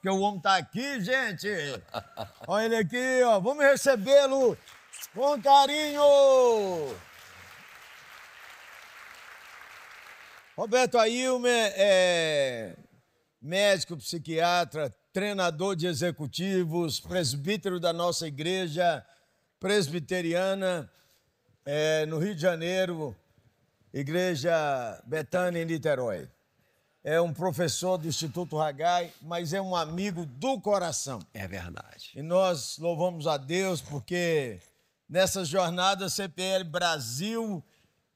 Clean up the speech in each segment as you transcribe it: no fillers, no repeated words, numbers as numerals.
porque o homem tá aqui, gente. Olha ele aqui, ó. Vamos recebê-lo com carinho. Roberto Ailmer é médico, psiquiatra, treinador de executivos, presbítero da nossa igreja presbiteriana no Rio de Janeiro, Igreja Betânia em Niterói. É um professor do Instituto Haggai, mas é um amigo do coração. É verdade. E nós louvamos a Deus porque nessas jornadas CPL Brasil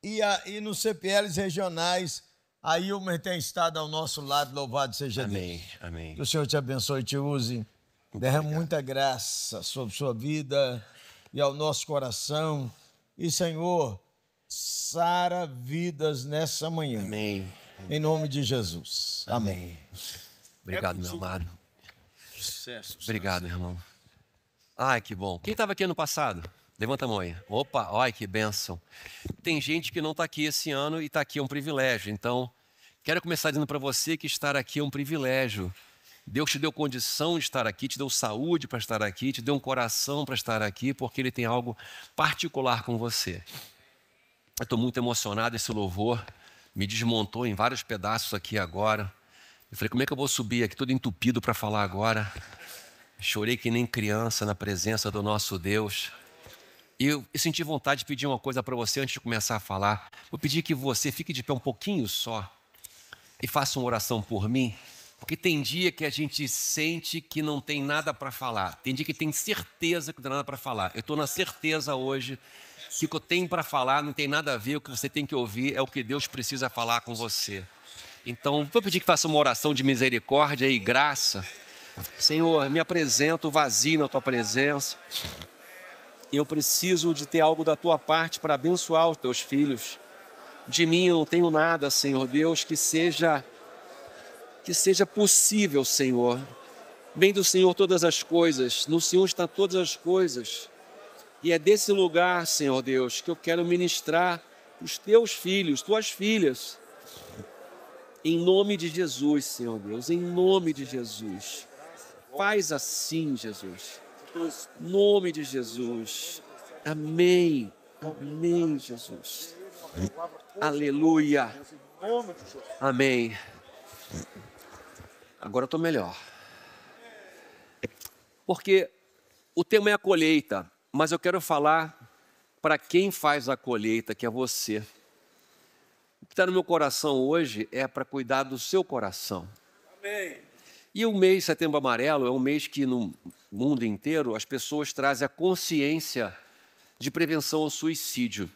e nos CPLs regionais, a Ailmer tem estado ao nosso lado, louvado seja Deus. Amém, amém. Que o Senhor te abençoe e te use. Derrame muita graça sobre sua vida e ao nosso coração. E, Senhor, sara vidas nessa manhã. Amém. Em nome de Jesus. Amém. Obrigado, meu amado. Obrigado, irmão. Ai, que bom. Quem estava aqui ano passado? Levanta a mão aí. Opa, ai, que bênção. Tem gente que não está aqui esse ano e está aqui é um privilégio. Então, quero começar dizendo para você que estar aqui é um privilégio. Deus te deu condição de estar aqui, te deu saúde para estar aqui, te deu um coração para estar aqui, porque Ele tem algo particular com você. Eu estou muito emocionado, esse louvor me desmontou em vários pedaços aqui agora. Eu falei, como é que eu vou subir aqui todo entupido para falar agora? Chorei que nem criança na presença do nosso Deus. E eu senti vontade de pedir uma coisa para você antes de começar a falar. Vou pedir que você fique de pé um pouquinho só e faça uma oração por mim. Porque tem dia que a gente sente que não tem nada para falar. Tem dia que tem certeza que não tem nada para falar. Eu estou na certeza hoje que o que eu tenho para falar não tem nada a ver. O que você tem que ouvir é o que Deus precisa falar com você. Então, vou pedir que faça uma oração de misericórdia e graça. Senhor, me apresento vazio na Tua presença. Eu preciso de ter algo da Tua parte para abençoar os Teus filhos. De mim eu não tenho nada, Senhor Deus, que seja possível, Senhor. Vem do Senhor todas as coisas, no Senhor está todas as coisas. E é desse lugar, Senhor Deus, que eu quero ministrar os Teus filhos, Tuas filhas. Em nome de Jesus, Senhor Deus, em nome de Jesus. Faz assim, Jesus. Em nome de Jesus. Amém. Amém, Jesus. Aleluia. Amém. Agora eu estou melhor. Porque o tema é a colheita, mas eu quero falar para quem faz a colheita, que é você. O que está no meu coração hoje é para cuidar do seu coração. Amém. E o mês Setembro Amarelo é um mês que no mundo inteiro as pessoas trazem a consciência de prevenção ao suicídio.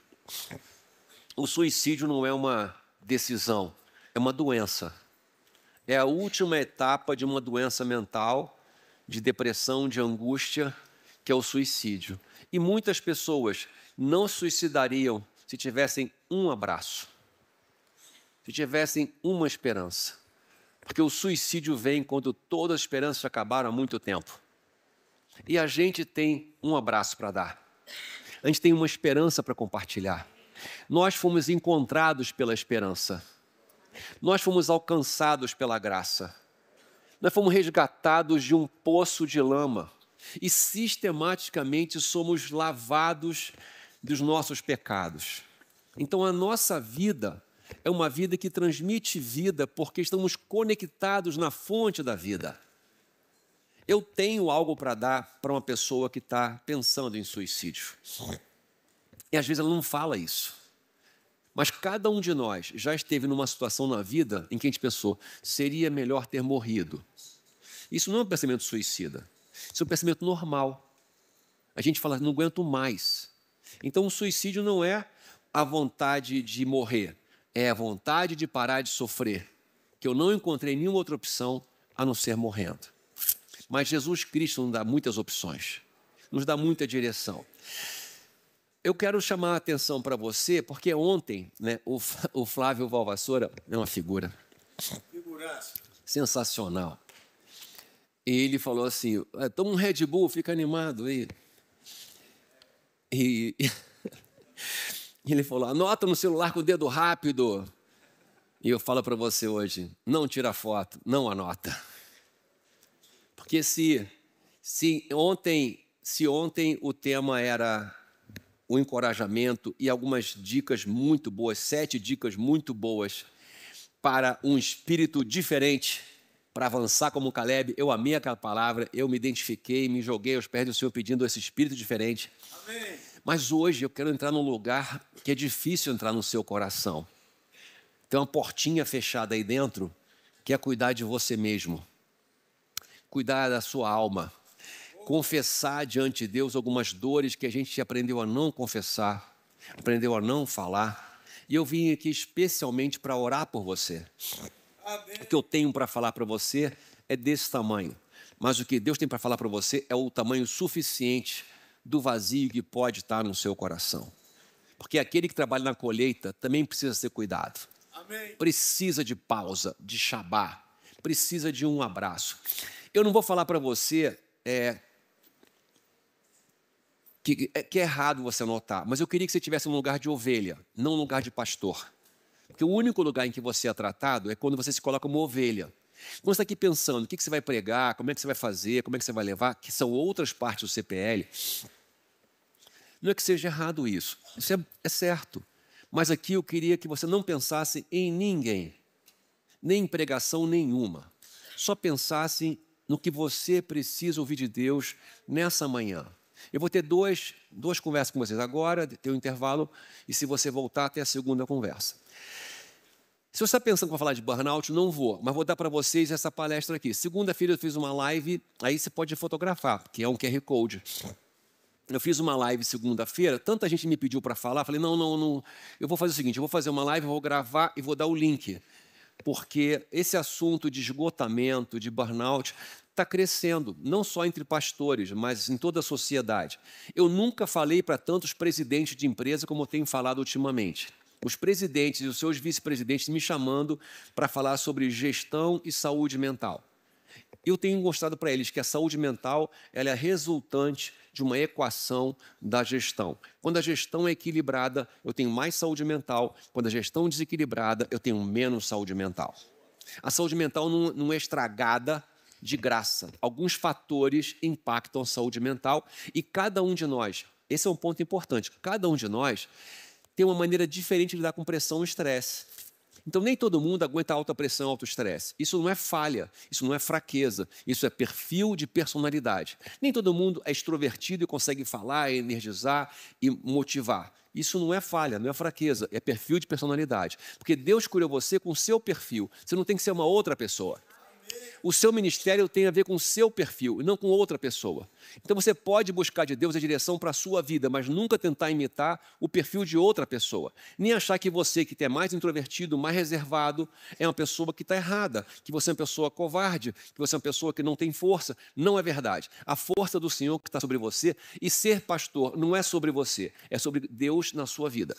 O suicídio não é uma decisão, é uma doença. É a última etapa de uma doença mental, de depressão, de angústia, que é o suicídio. E muitas pessoas não se suicidariam se tivessem um abraço, se tivessem uma esperança. Porque o suicídio vem quando todas as esperanças acabaram há muito tempo. E a gente tem um abraço para dar. A gente tem uma esperança para compartilhar. Nós fomos encontrados pela esperança. Nós fomos alcançados pela graça. Nós fomos resgatados de um poço de lama. E sistematicamente somos lavados dos nossos pecados. Então a nossa vida é uma vida que transmite vida porque estamos conectados na fonte da vida. Eu tenho algo para dar para uma pessoa que está pensando em suicídio. E às vezes ela não fala isso. Mas cada um de nós já esteve numa situação na vida em que a gente pensou, seria melhor ter morrido. Isso não é um pensamento suicida. Isso é um pensamento normal. A gente fala, não aguento mais. Então o suicídio não é a vontade de morrer. É a vontade de parar de sofrer, que eu não encontrei nenhuma outra opção a não ser morrendo. Mas Jesus Cristo nos dá muitas opções, nos dá muita direção. Eu quero chamar a atenção para você, porque ontem, né, o Flávio Valvassoura é uma figura sensacional. E ele falou assim, toma um Red Bull, fica animado aí. E ele falou, anota no celular com o dedo rápido. E eu falo para você hoje, não tira foto, não anota. Porque se ontem o tema era o encorajamento e algumas dicas muito boas, 7 dicas muito boas para um espírito diferente, para avançar como Caleb, eu amei aquela palavra, eu me identifiquei, me joguei aos pés do Senhor pedindo esse espírito diferente. Amém. Mas hoje eu quero entrar num lugar que é difícil entrar no seu coração. Tem uma portinha fechada aí dentro, que é cuidar de você mesmo, cuidar da sua alma, confessar diante de Deus algumas dores que a gente aprendeu a não confessar, aprendeu a não falar. E eu vim aqui especialmente para orar por você. Amém. O que eu tenho para falar para você é desse tamanho, mas o que Deus tem para falar para você é o tamanho suficiente do vazio que pode estar no seu coração. Porque aquele que trabalha na colheita também precisa ser cuidado. Amém. Precisa de pausa, de shabá, precisa de um abraço. Eu não vou falar para você que é errado você notar, mas eu queria que você estivesse num lugar de ovelha, não num lugar de pastor. Porque o único lugar em que você é tratado é quando você se coloca como ovelha. Quando você está aqui pensando o que você vai pregar, como é que você vai fazer, como é que você vai levar, que são outras partes do CPL, não é que seja errado isso é certo. Mas aqui eu queria que você não pensasse em ninguém, nem em pregação nenhuma. Só pensasse no que você precisa ouvir de Deus nessa manhã. Eu vou ter duas conversas com vocês agora, tem um intervalo, e se você voltar, tem a segunda conversa. Se você está pensando que vou falar de burnout, não vou, mas vou dar para vocês essa palestra aqui. Segunda-feira eu fiz uma live, aí você pode fotografar, que é um QR Code. Eu fiz uma live segunda-feira, tanta gente me pediu para falar, falei, não, eu vou fazer o seguinte, eu vou fazer uma live, vou gravar e vou dar o link. Porque esse assunto de esgotamento, de burnout, está crescendo, não só entre pastores, mas em toda a sociedade. Eu nunca falei para tantos presidentes de empresa como eu tenho falado ultimamente. Os presidentes e os seus vice-presidentes me chamando para falar sobre gestão e saúde mental. Eu tenho mostrado para eles que a saúde mental ela é resultante de uma equação da gestão. Quando a gestão é equilibrada, eu tenho mais saúde mental. Quando a gestão é desequilibrada, eu tenho menos saúde mental. A saúde mental não é estragada de graça. Alguns fatores impactam a saúde mental e cada um de nós, esse é um ponto importante, cada um de nós tem uma maneira diferente de lidar com pressão e estresse. Então, nem todo mundo aguenta alta pressão e alto estresse. Isso não é falha, isso não é fraqueza, isso é perfil de personalidade. Nem todo mundo é extrovertido e consegue falar, energizar e motivar. Isso não é falha, não é fraqueza, é perfil de personalidade. Porque Deus criou você com o seu perfil, você não tem que ser uma outra pessoa. O seu ministério tem a ver com o seu perfil e não com outra pessoa. Então você pode buscar de Deus a direção para a sua vida, mas nunca tentar imitar o perfil de outra pessoa. Nem achar que você, que é mais introvertido, mais reservado, é uma pessoa que está errada, que você é uma pessoa covarde, que você é uma pessoa que não tem força. Não é verdade. A força do Senhor que está sobre você e ser pastor não é sobre você, é sobre Deus na sua vida.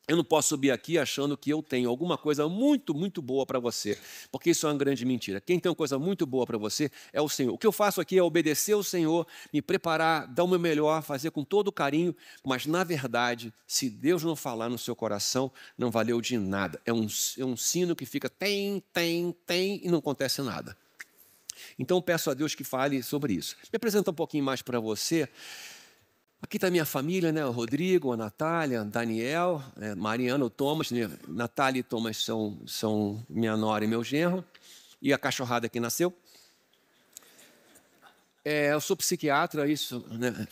Eu não posso subir aqui achando que eu tenho alguma coisa muito, muito boa para você, porque isso é uma grande mentira. Quem tem uma coisa muito boa para você é o Senhor. O que eu faço aqui é obedecer ao Senhor, me preparar, dar o meu melhor, fazer com todo carinho, mas, na verdade, se Deus não falar no seu coração, não valeu de nada. É um sino que fica tem, e não acontece nada. Então, peço a Deus que fale sobre isso. Me apresento um pouquinho mais para você. Aqui está a minha família, né? O Rodrigo, a Natália, Daniel, Mariana, o Thomas. Natália e Thomas são minha nora e meu genro. E a cachorrada que nasceu. Eu sou psiquiatra, isso... Né?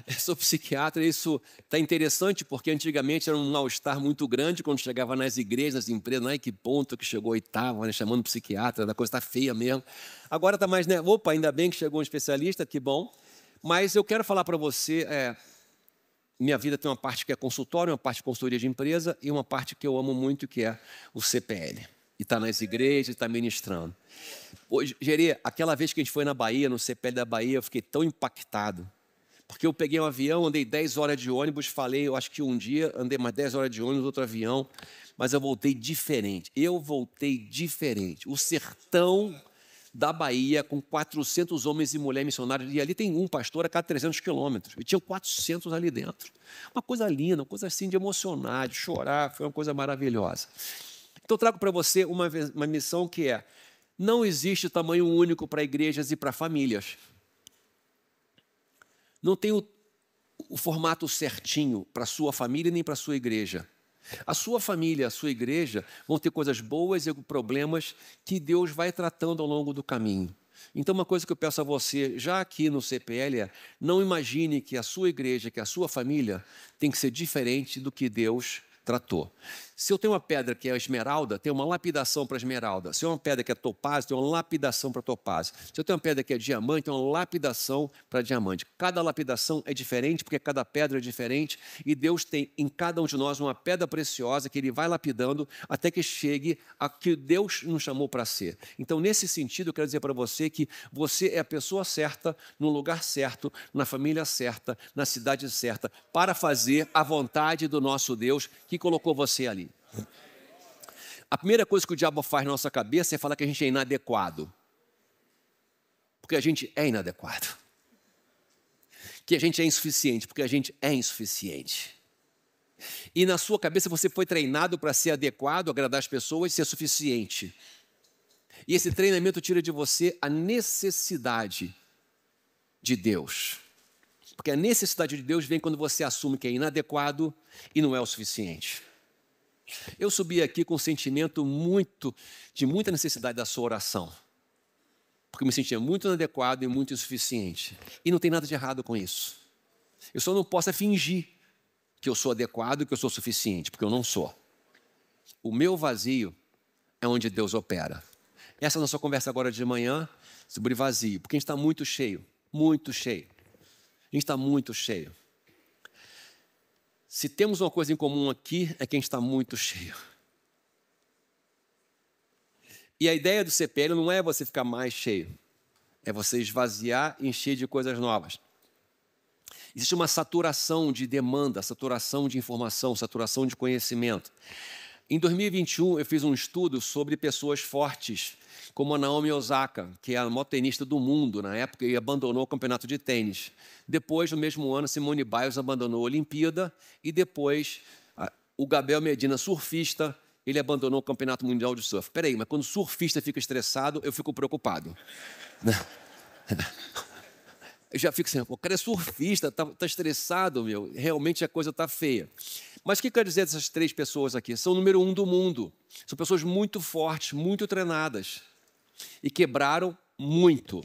Eu sou psiquiatra, isso está interessante, porque antigamente era um mal-estar muito grande quando chegava nas igrejas, nas empresas, ai que ponto que chegou oitavo, né? Chamando psiquiatra, a coisa está feia mesmo. Agora está mais, né? Opa, ainda bem que chegou um especialista, que bom. Mas eu quero falar para você, minha vida tem uma parte que é consultório, uma parte de consultoria de empresa e uma parte que eu amo muito, que é o CPL. E está nas igrejas, está ministrando. Hoje, Gerê, aquela vez que a gente foi na Bahia, no CPL da Bahia, eu fiquei tão impactado. Porque eu peguei um avião, andei 10 horas de ônibus, falei, eu acho que um dia andei mais 10 horas de ônibus, outro avião, mas eu voltei diferente. O sertão da Bahia, com 400 homens e mulheres missionários, e ali tem um pastor a cada 300 quilômetros, e tinham 400 ali dentro. Uma coisa linda, uma coisa assim de emocionar, de chorar, foi uma coisa maravilhosa. Então, eu trago para você uma missão que é, Não existe tamanho único para igrejas e para famílias. Não tem o formato certinho para a sua família nem para a sua igreja. A sua família, a sua igreja vão ter coisas boas e problemas que Deus vai tratando ao longo do caminho. Então, uma coisa que eu peço a você, já aqui no CPL, é não imagine que a sua igreja, que a sua família tem que ser diferente do que Deus tratou. Se eu tenho uma pedra que é esmeralda, tem uma lapidação para esmeralda. Se eu tenho uma pedra que é topázio, tem uma lapidação para topázio. Se eu tenho uma pedra que é diamante, tem uma lapidação para diamante. Cada lapidação é diferente, porque cada pedra é diferente, e Deus tem em cada um de nós uma pedra preciosa que Ele vai lapidando até que chegue a que Deus nos chamou para ser. Então, nesse sentido, eu quero dizer para você que você é a pessoa certa, no lugar certo, na família certa, na cidade certa, para fazer a vontade do nosso Deus que colocou você ali. A primeira coisa que o diabo faz na nossa cabeça é falar que a gente é inadequado. Porque a gente é inadequado. Que a gente é insuficiente, porque a gente é insuficiente. E na sua cabeça você foi treinado para ser adequado, agradar as pessoas e ser suficiente. E esse treinamento tira de você a necessidade de Deus. Porque a necessidade de Deus vem quando você assume que é inadequado e não é o suficiente. Eu subi aqui com um sentimento de muita necessidade da sua oração. Porque eu me sentia muito inadequado e muito insuficiente. E não tem nada de errado com isso. Eu só não posso fingir que eu sou adequado e que eu sou suficiente, porque eu não sou. O meu vazio é onde Deus opera. Essa é a nossa conversa agora de manhã sobre vazio, porque a gente está muito cheio, muito cheio. A gente está muito cheio. Se temos uma coisa em comum aqui, é que a gente está muito cheio. E a ideia do CPL não é você ficar mais cheio, é você esvaziar e encher de coisas novas. Existe uma saturação de demanda, saturação de informação, saturação de conhecimento. Em 2021, eu fiz um estudo sobre pessoas fortes, como a Naomi Osaka, que é a maior tenista do mundo na época e abandonou o campeonato de tênis. Depois, no mesmo ano, Simone Biles abandonou a Olimpíada e depois o Gabriel Medina, surfista, ele abandonou o campeonato mundial de surf. Espera aí, mas quando o surfista fica estressado, eu fico preocupado. Eu já fico assim, o cara é surfista, tá estressado, meu. Realmente a coisa está feia. Mas o que quer dizer dessas três pessoas aqui? São o número 1 do mundo. São pessoas muito fortes, muito treinadas. E quebraram muito.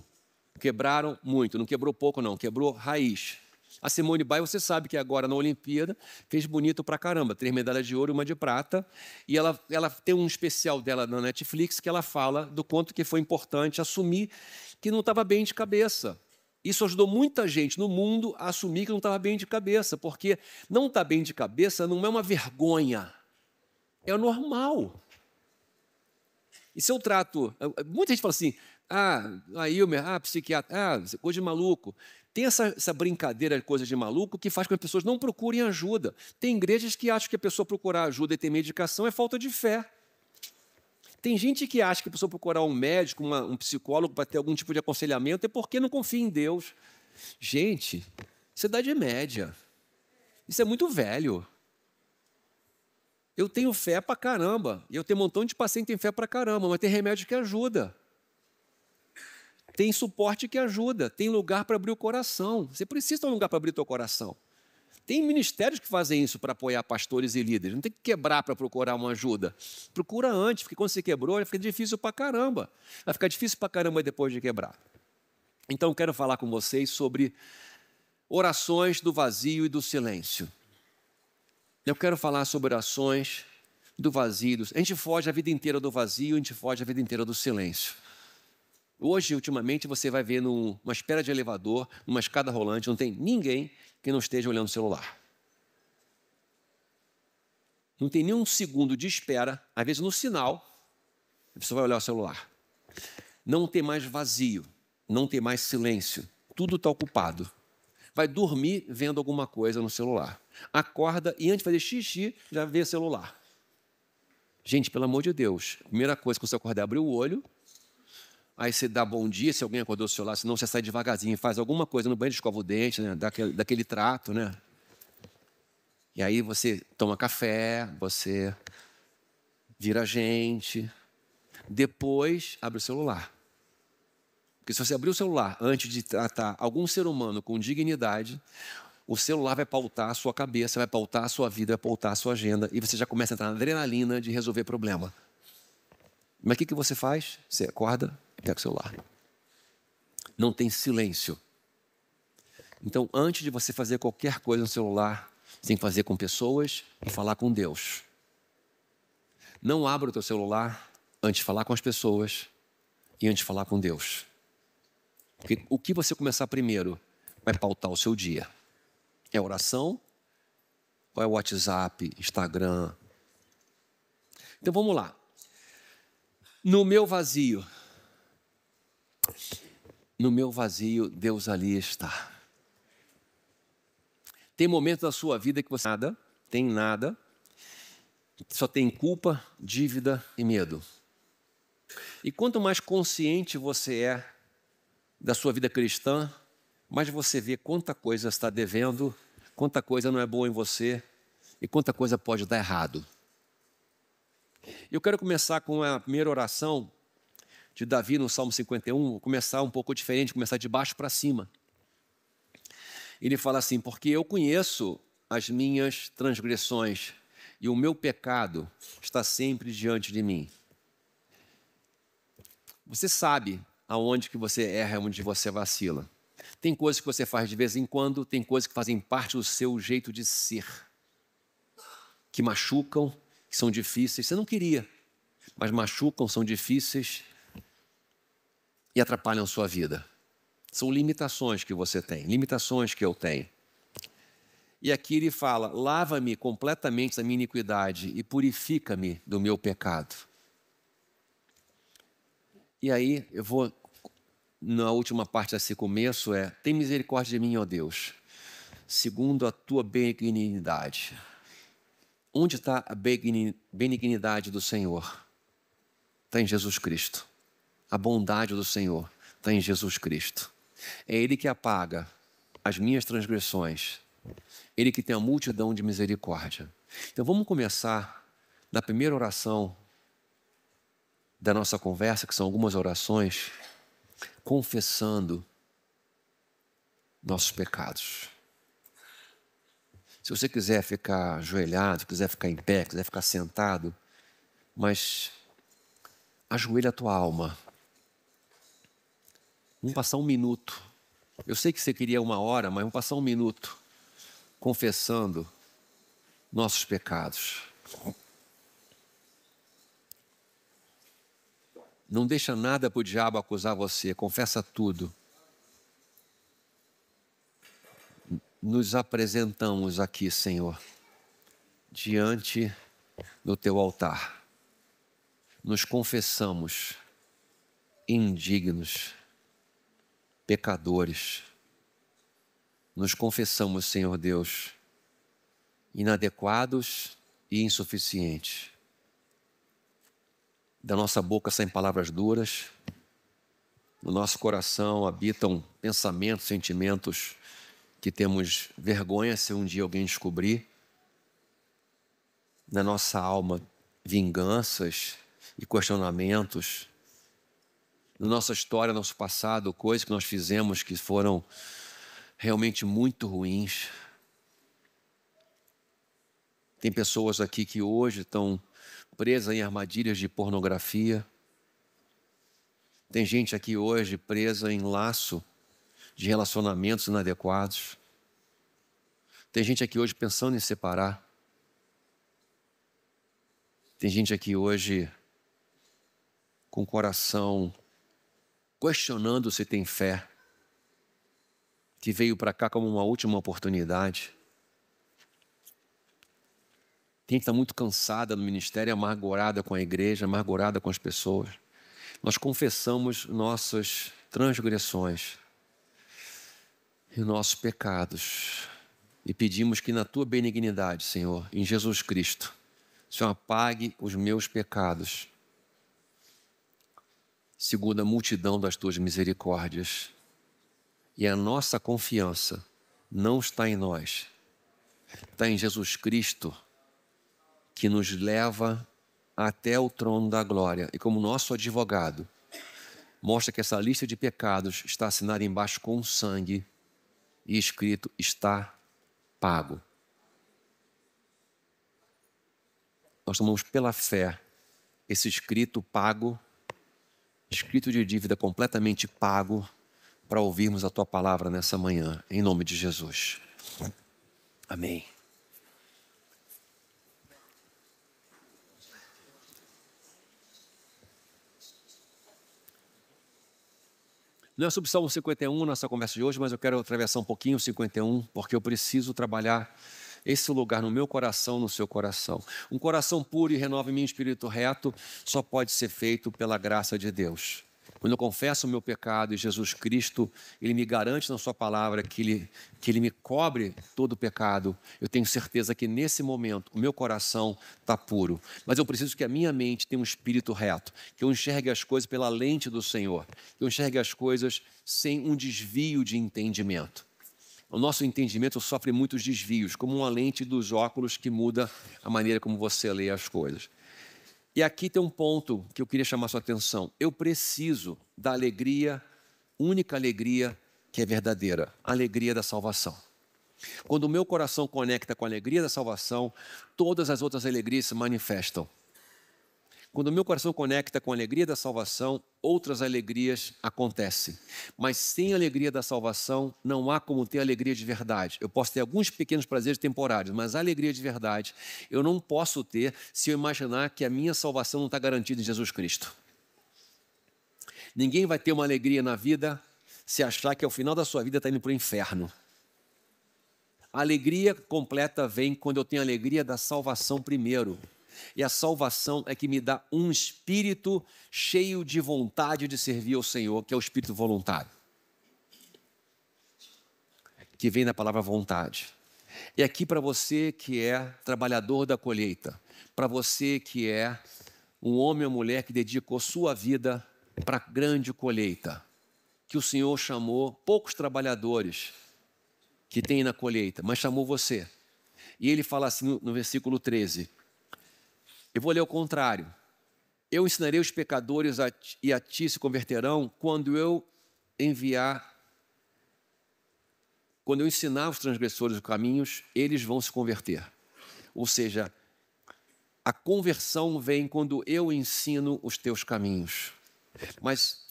Quebraram muito. Não quebrou pouco, não. Quebrou raiz. A Simone Biles, você sabe que agora na Olimpíada fez bonito pra caramba. 3 medalhas de ouro e 1 de prata. E ela tem um especial dela na Netflix que ela fala do quanto que foi importante assumir que não estava bem de cabeça. Isso ajudou muita gente no mundo a assumir que não estava bem de cabeça, porque não estar bem de cabeça não é uma vergonha, é normal. E se eu trato... Muita gente fala assim, Ilmer, psiquiatra, coisa de maluco. Tem essa brincadeira de coisa de maluco que faz com que as pessoas não procurem ajuda. Tem igrejas que acham que a pessoa procurar ajuda e ter medicação é falta de fé. Tem gente que acha que a pessoa procurar um médico, um psicólogo para ter algum tipo de aconselhamento é porque não confia em Deus. Gente, isso é Idade Média. Isso é muito velho. Eu tenho fé para caramba. E eu tenho um montão de paciente que tem fé para caramba, mas tem remédio que ajuda. Tem suporte que ajuda. Tem lugar para abrir o coração. Você precisa ter um lugar para abrir o teu coração. Tem ministérios que fazem isso para apoiar pastores e líderes. Não tem que quebrar para procurar uma ajuda. Procura antes, porque quando você quebrou, vai ficar difícil para caramba. Vai ficar difícil para caramba depois de quebrar. Então, quero falar com vocês sobre orações do vazio e do silêncio. Eu quero falar sobre orações do vazio. A gente foge a vida inteira do vazio, a gente foge a vida inteira do silêncio. Hoje, ultimamente, você vai ver numa espera de elevador, numa escada rolante, não tem ninguém que não esteja olhando o celular. Não tem nenhum segundo de espera, às vezes no sinal, a pessoa vai olhar o celular. Não tem mais vazio, não tem mais silêncio, tudo está ocupado. Vai dormir vendo alguma coisa no celular. Acorda e antes de fazer xixi, já vê o celular. Gente, pelo amor de Deus, a primeira coisa que você acordar é abrir o olho, aí você dá bom dia, se alguém acordou o celular, senão você sai devagarzinho e faz alguma coisa no banheiro, escova o dente, né? daquele trato, né? E aí você toma café, você vira gente. depois abre o celular. Porque se você abrir o celular antes de tratar algum ser humano com dignidade, o celular vai pautar a sua cabeça, vai pautar a sua vida, vai pautar a sua agenda, e você já começa a entrar na adrenalina de resolver problema. Mas o que você faz? Você acorda e pega o celular. Não tem silêncio. Então, antes de você fazer qualquer coisa no celular, você tem que fazer com pessoas e falar com Deus. Não abra o teu celular antes de falar com as pessoas e antes de falar com Deus. Porque o que você começar primeiro vai pautar o seu dia. É oração ou é WhatsApp, Instagram? Então vamos lá. No meu vazio, Deus ali está. Tem momentos da sua vida que você tem nada, só tem culpa, dívida e medo. E quanto mais consciente você é da sua vida cristã, mais você vê quanta coisa está devendo, quanta coisa não é boa em você e quanta coisa pode dar errado. Eu quero começar com a primeira oração de Davi no Salmo 51, vou começar um pouco diferente, começar de baixo para cima. Ele fala assim: porque eu conheço as minhas transgressões e o meu pecado está sempre diante de mim. Você sabe aonde que você erra, aonde você vacila. Tem coisas que você faz de vez em quando, tem coisas que fazem parte do seu jeito de ser, que machucam, que são difíceis. Você não queria, mas machucam, são difíceis e atrapalham a sua vida. São limitações que você tem, limitações que eu tenho. E aqui ele fala: lava-me completamente da minha iniquidade e purifica-me do meu pecado. E aí eu vou, na última parte desse começo, tem misericórdia de mim, ó Deus, segundo a tua benignidade. Onde está a benignidade do Senhor? Está em Jesus Cristo. A bondade do Senhor está em Jesus Cristo. É Ele que apaga as minhas transgressões. Ele que tem a multidão de misericórdia. Então vamos começar na primeira oração da nossa conversa, que são algumas orações, confessando nossos pecados. Se você quiser ficar ajoelhado, quiser ficar em pé, quiser ficar sentado, mas ajoelha a tua alma. Vamos passar um minuto. Eu sei que você queria 1 hora, mas vamos passar 1 minuto confessando nossos pecados. Não deixa nada para o diabo acusar você, confessa tudo. Nos apresentamos aqui, Senhor, diante do teu altar. Nos confessamos indignos, pecadores. Nos confessamos, Senhor Deus, inadequados e insuficientes. Da nossa boca saem palavras duras, no nosso coração habitam pensamentos, sentimentos que temos vergonha se um dia alguém descobrir. Na nossa alma, vinganças e questionamentos. Na nossa história, nosso passado, coisas que nós fizemos que foram realmente muito ruins. Tem pessoas aqui que hoje estão presas em armadilhas de pornografia. Tem gente aqui hoje presa em laço de relacionamentos inadequados. Tem gente aqui hoje pensando em separar. Tem gente aqui hoje com o coração questionando se tem fé, que veio para cá como uma última oportunidade. Tem que estar muito cansada no ministério, amargurada com a igreja, amargurada com as pessoas. Nós confessamos nossas transgressões e nossos pecados e pedimos que na tua benignidade, Senhor, em Jesus Cristo, o Senhor apague os meus pecados, segundo a multidão das tuas misericórdias. E a nossa confiança não está em nós, está em Jesus Cristo, que nos leva até o trono da glória e, como nosso advogado, mostra que essa lista de pecados está assinada embaixo com sangue e escrito: está pago. Nós tomamos pela fé esse escrito pago, escrito de dívida completamente pago, para ouvirmos a tua palavra nessa manhã, em nome de Jesus. Amém. Não é sobre Salmo 51 nossa conversa de hoje, mas eu quero atravessar um pouquinho o 51, porque eu preciso trabalhar esse lugar no meu coração, no seu coração. Um coração puro e renova em mim espírito reto só pode ser feito pela graça de Deus. Quando eu confesso o meu pecado e Jesus Cristo, Ele me garante na sua palavra que Ele me cobre todo o pecado, eu tenho certeza que nesse momento o meu coração está puro. Mas eu preciso que a minha mente tenha um espírito reto, que eu enxergue as coisas pela lente do Senhor, que eu enxergue as coisas sem um desvio de entendimento. O nosso entendimento sofre muitos desvios, como uma lente dos óculos que muda a maneira como você lê as coisas. E aqui tem um ponto que eu queria chamar sua atenção. Eu preciso da alegria, única alegria que é verdadeira, a alegria da salvação. Quando o meu coração conecta com a alegria da salvação, todas as outras alegrias se manifestam. Quando o meu coração conecta com a alegria da salvação, outras alegrias acontecem. Mas sem a alegria da salvação, não há como ter alegria de verdade. Eu posso ter alguns pequenos prazeres temporários, mas a alegria de verdade eu não posso ter se eu imaginar que a minha salvação não está garantida em Jesus Cristo. Ninguém vai ter uma alegria na vida se achar que ao final da sua vida está indo para o inferno. A alegria completa vem quando eu tenho a alegria da salvação primeiro. E a salvação é que me dá um espírito cheio de vontade de servir ao Senhor, que é o espírito voluntário, que vem da palavra vontade. E aqui para você que é trabalhador da colheita, para você que é um homem ou mulher que dedicou sua vida para a grande colheita, que o Senhor chamou poucos trabalhadores que tem na colheita, mas chamou você. E ele fala assim no versículo 13, eu vou ler o contrário. Eu ensinarei os pecadores e a ti se converterão quando eu ensinar os transgressores os caminhos, eles vão se converter. Ou seja, a conversão vem quando eu ensino os teus caminhos. Mas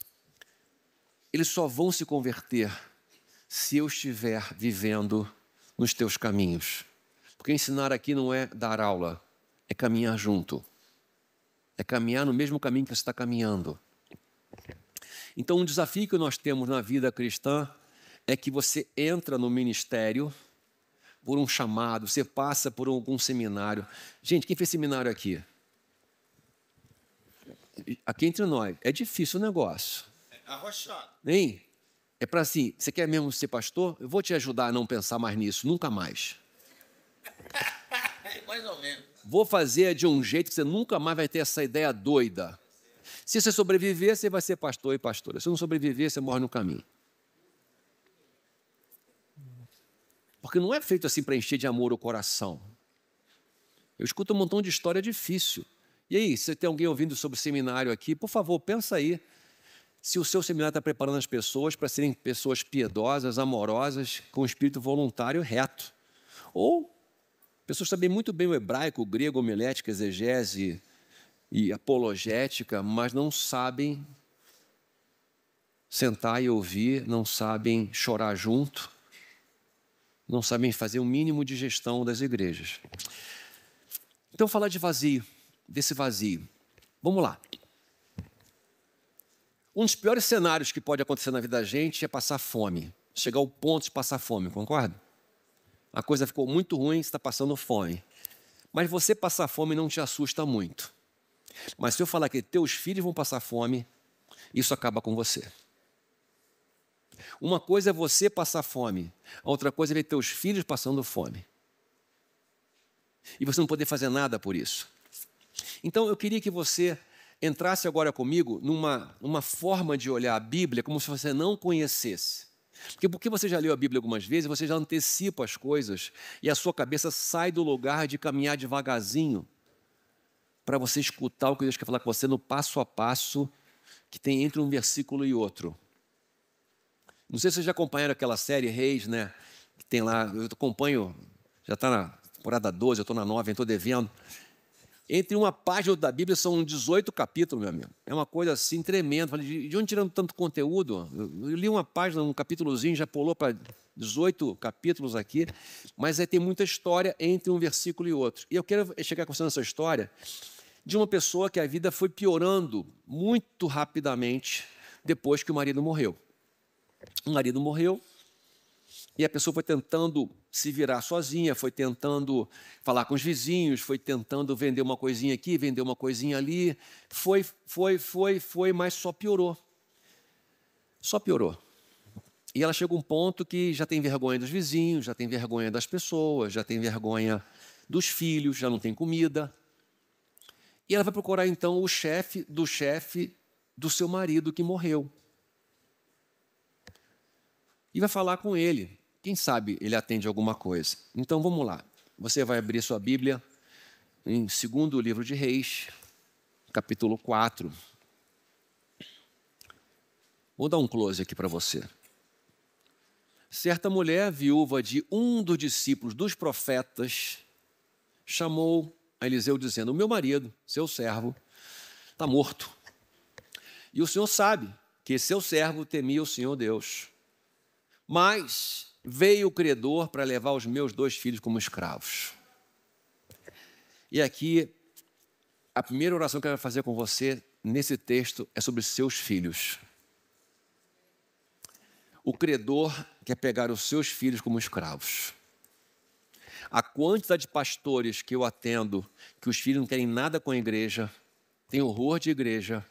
eles só vão se converter se eu estiver vivendo nos teus caminhos. Porque ensinar aqui não é dar aula, é caminhar junto. É caminhar no mesmo caminho que você está caminhando. Então, um desafio que nós temos na vida cristã é que você entra no ministério por um chamado, você passa por algum seminário. Gente, quem fez seminário aqui? Aqui entre nós. É difícil o negócio. É arrochado. Hein? É para assim, você quer mesmo ser pastor? Eu vou te ajudar a não pensar mais nisso, nunca mais. Mais ou menos. Vou fazer de um jeito que você nunca mais vai ter essa ideia doida. Se você sobreviver, você vai ser pastor e pastora. Se não sobreviver, você morre no caminho. Porque não é feito assim para encher de amor o coração. Eu escuto um montão de história difícil. E aí, se tem alguém ouvindo sobre seminário aqui, por favor, pensa aí. Se o seu seminário está preparando as pessoas para serem pessoas piedosas, amorosas, com espírito voluntário reto. Ou pessoas sabem muito bem o hebraico, o grego, homilética, exegese e apologética, mas não sabem sentar e ouvir, não sabem chorar junto, não sabem fazer o mínimo de gestão das igrejas. Então, falar de vazio, desse vazio. Vamos lá. Um dos piores cenários que pode acontecer na vida da gente é passar fome. Chegar ao ponto de passar fome, concorda? A coisa ficou muito ruim, você está passando fome. Mas você passar fome não te assusta muito. Mas se eu falar que teus filhos vão passar fome, isso acaba com você. Uma coisa é você passar fome, a outra coisa é ver teus filhos passando fome. E você não poder fazer nada por isso. Então eu queria que você entrasse agora comigo numa forma de olhar a Bíblia como se você não conhecesse. Porque você já leu a Bíblia algumas vezes, você já antecipa as coisas e a sua cabeça sai do lugar de caminhar devagarzinho para você escutar o que Deus quer falar com você no passo a passo que tem entre um versículo e outro. Não sei se vocês já acompanharam aquela série Reis, né? Que tem lá, eu acompanho, já está na temporada 12, eu estou na 9, estou devendo. Entre uma página da Bíblia são 18 capítulos, meu amigo. É uma coisa assim tremenda. Falei, de onde tirando tanto conteúdo? Eu li uma página, um capítulozinho, já pulou para 18 capítulos aqui, mas aí tem muita história entre um versículo e outro. E eu quero chegar com você nessa história de uma pessoa que a vida foi piorando muito rapidamente depois que o marido morreu. O marido morreu e a pessoa foi tentando se virar sozinha, foi tentando falar com os vizinhos, foi tentando vender uma coisinha aqui, vender uma coisinha ali. Foi, mas só piorou. Só piorou. E ela chega a um ponto que já tem vergonha dos vizinhos, já tem vergonha das pessoas, já tem vergonha dos filhos, já não tem comida. E ela vai procurar, então, o chefe do seu marido que morreu. E vai falar com ele. Quem sabe ele atende alguma coisa. Então, vamos lá. Você vai abrir sua Bíblia em 2º livro de Reis, capítulo 4. Vou dar um close aqui para você. Certa mulher, viúva de um dos discípulos dos profetas, chamou a Eliseu dizendo: o meu marido, seu servo, está morto. E o Senhor sabe que seu servo temia o Senhor Deus. Mas veio o credor para levar os meus 2 filhos como escravos. E aqui, a primeira oração que eu quero fazer com você nesse texto é sobre seus filhos. O credor quer pegar os seus filhos como escravos. A quantidade de pastores que eu atendo, que os filhos não querem nada com a igreja, têm horror de igreja,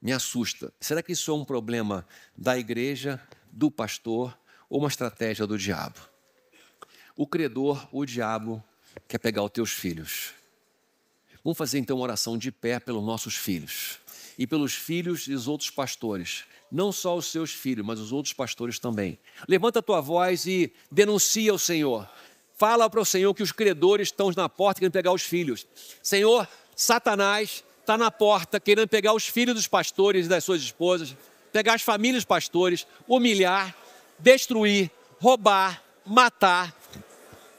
me assusta. Será que isso é um problema da igreja, do pastor, ou uma estratégia do diabo? O credor, o diabo, quer pegar os teus filhos. Vamos fazer então uma oração de pé pelos nossos filhos e pelos filhos dos outros pastores. Não só os seus filhos, mas os outros pastores também. Levanta a tua voz e denuncia ao Senhor. Fala para o Senhor que os credores estão na porta querendo pegar os filhos. Senhor, Satanás está na porta querendo pegar os filhos dos pastores e das suas esposas, pegar as famílias dos pastores, humilhar, destruir, roubar, matar.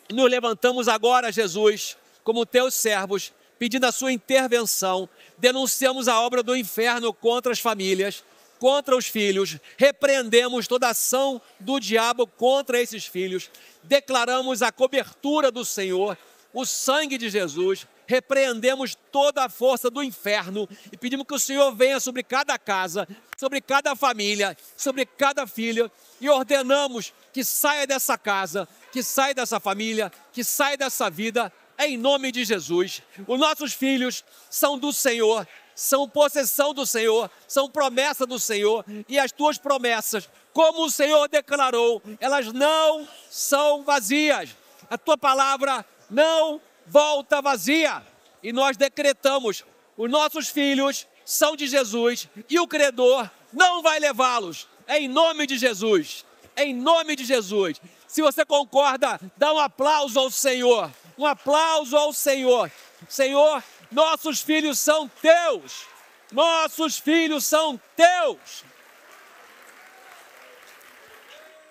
Nos levantamos agora, Jesus, como teus servos, pedindo a sua intervenção. Denunciamos a obra do inferno contra as famílias, contra os filhos, repreendemos toda ação do diabo contra esses filhos, declaramos a cobertura do Senhor, o sangue de Jesus, repreendemos toda a força do inferno e pedimos que o Senhor venha sobre cada casa, sobre cada família, sobre cada filho, e ordenamos que saia dessa casa, que saia dessa família, que saia dessa vida, em nome de Jesus. Os nossos filhos são do Senhor, são possessão do Senhor, são promessa do Senhor, e as tuas promessas, como o Senhor declarou, elas não são vazias. A tua palavra não volta vazia. E nós decretamos: os nossos filhos são de Jesus e o credor não vai levá-los. Em nome de Jesus. Em nome de Jesus. Se você concorda, dá um aplauso ao Senhor. Um aplauso ao Senhor. Senhor, nossos filhos são teus. Nossos filhos são teus.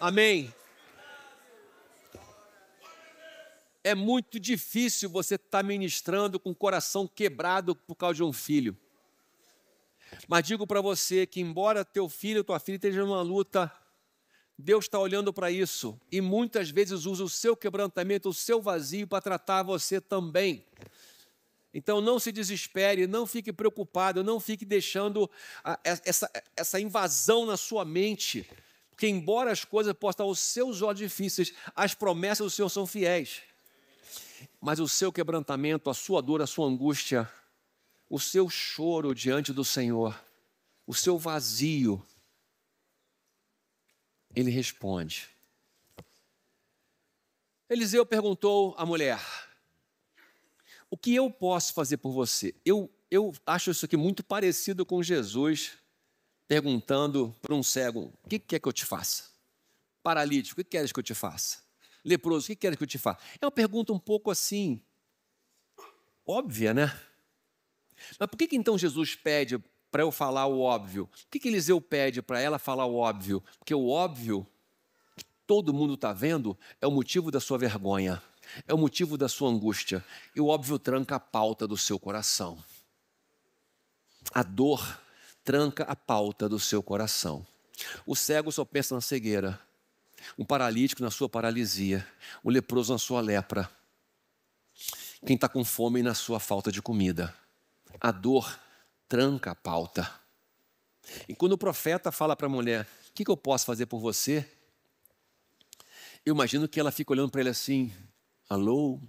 Amém. É muito difícil você estar ministrando com o coração quebrado por causa de um filho. Mas digo para você que, embora teu filho ou tua filha esteja numa luta, Deus está olhando para isso e muitas vezes usa o seu quebrantamento, o seu vazio para tratar você também. Então não se desespere, não fique preocupado, não fique deixando essa invasão na sua mente, porque embora as coisas possam estar aos seus olhos difíceis, as promessas do Senhor são fiéis. Mas o seu quebrantamento, a sua dor, a sua angústia, o seu choro diante do Senhor, o seu vazio, Ele responde. Eliseu perguntou à mulher: o que eu posso fazer por você? Eu acho isso aqui muito parecido com Jesus perguntando para um cego: o que quer que eu te faça? Paralítico: o que queres que eu te faça? Leproso: o que queres que eu te faça? É uma pergunta um pouco assim, óbvia, né? Mas por que então Jesus pede para eu falar o óbvio? Por que Eliseu pede para ela falar o óbvio? Porque o óbvio, que todo mundo está vendo, é o motivo da sua vergonha, é o motivo da sua angústia. E o óbvio tranca a pauta do seu coração. A dor tranca a pauta do seu coração. O cego só pensa na cegueira, o paralítico na sua paralisia, o leproso na sua lepra, quem está com fome na sua falta de comida. A dor tranca a pauta. E quando o profeta fala para a mulher, o que eu posso fazer por você? Eu imagino que ela fica olhando para ele assim, alô?